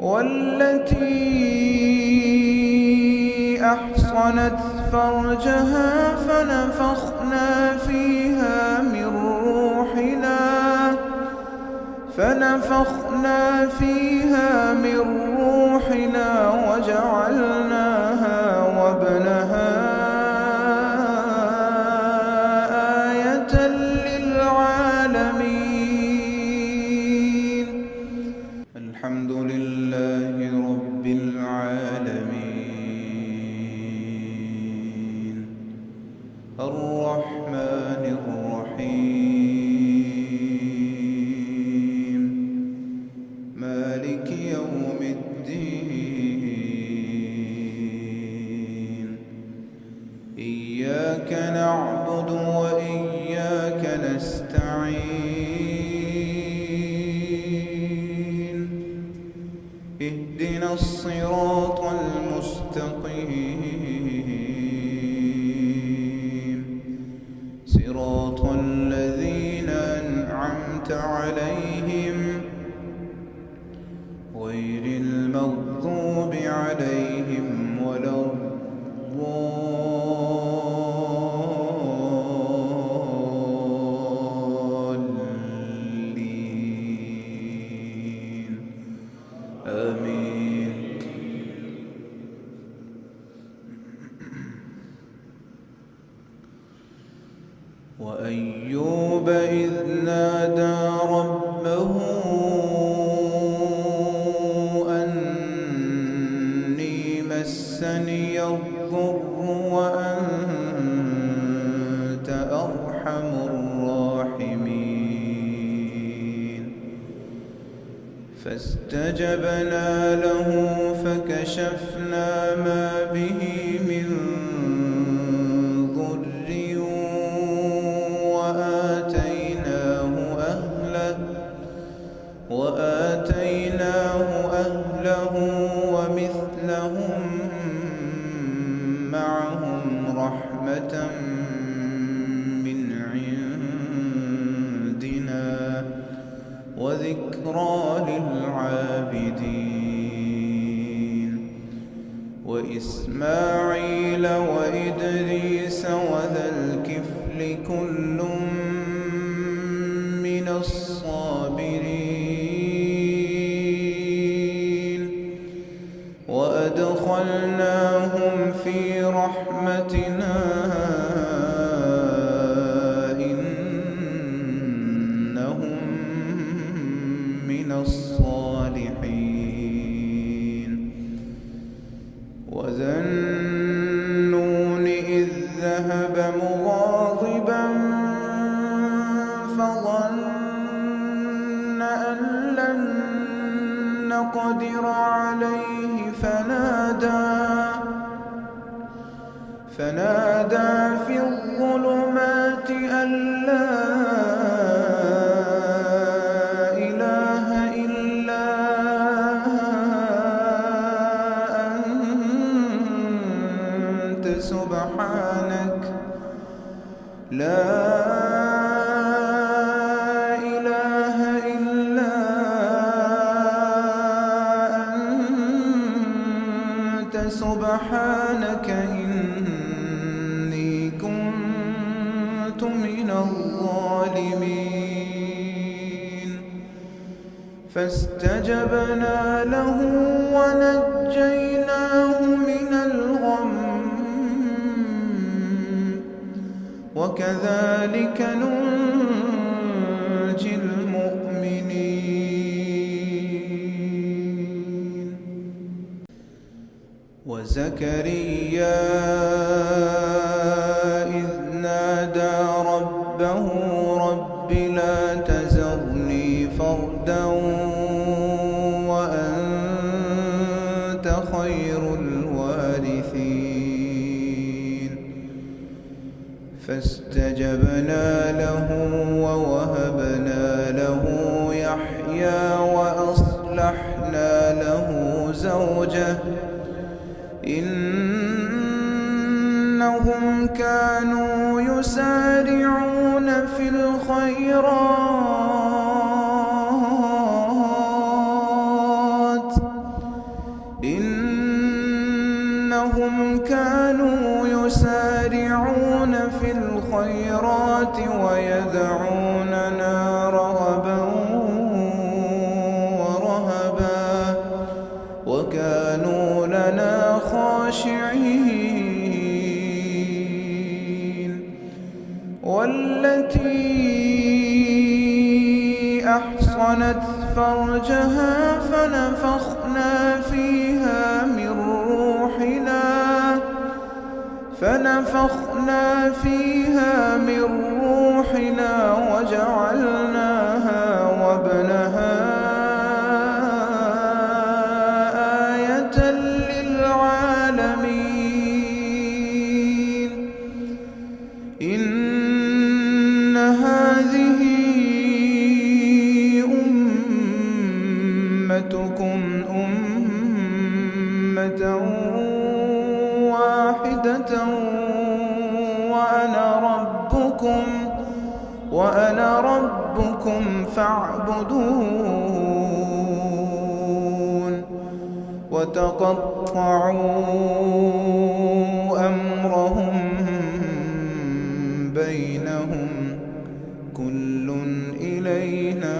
والتي أحصنت فرجها فنفخنا فيها من روحنا وجعلناها وابنها آية للعالمين. الحمد لله رب العالمين الرحمن الرحيم مالك يوم الدين إياك نعبد وإياك نستعين اهدنا الصراط المستقيم صراط الذين أنعمت عليهم غير المغضوب عليهم ولا الضالين آمين. وأيوب إذ نادى ربه أني مسني الضر وأنت أرحم الراحمين فاستجبنا له فكشفنا ما به من وآتيناه أهله ومثلهم معهم رحمة من عندنا وذكرى للعابدين وإسماعيل وإدريس وذا الكفل كل من الصابرين وأدخلناهم في رحمتنا إنهم من الصالحين وذا النون إذ ذهب مغاضبا فظن أن لن نقدر عليه فنادى في الظلمات أن لا إله إلا أنت سبحانك لا إله إلا أنت سبحانك إني كنت من الظالمين فاستجبنا له ونجيناه من الغم وكذلك ننجي المؤمنين. وزكريا إذ نادى ربه رب لا تذرني فردا وأنت خير الوارثين فاستجبنا له ووهبنا له يحيى وأصلحنا له زوجه إنهم كانوا يسارعون في الخيرات إنهم كانوا يسارعون في الخيرات ويدعوننا رغبا ورهبا وكانوا لنا خاشعين. والتي أحصنت فرجها فنفخنا فيها من روحنا وجعلناها وابنها آية للعالمين. إن هذه أمتكم أمة واحدة وأنا ربكم فاعبدون. وتقطعوا أمرهم بينهم كل إلينا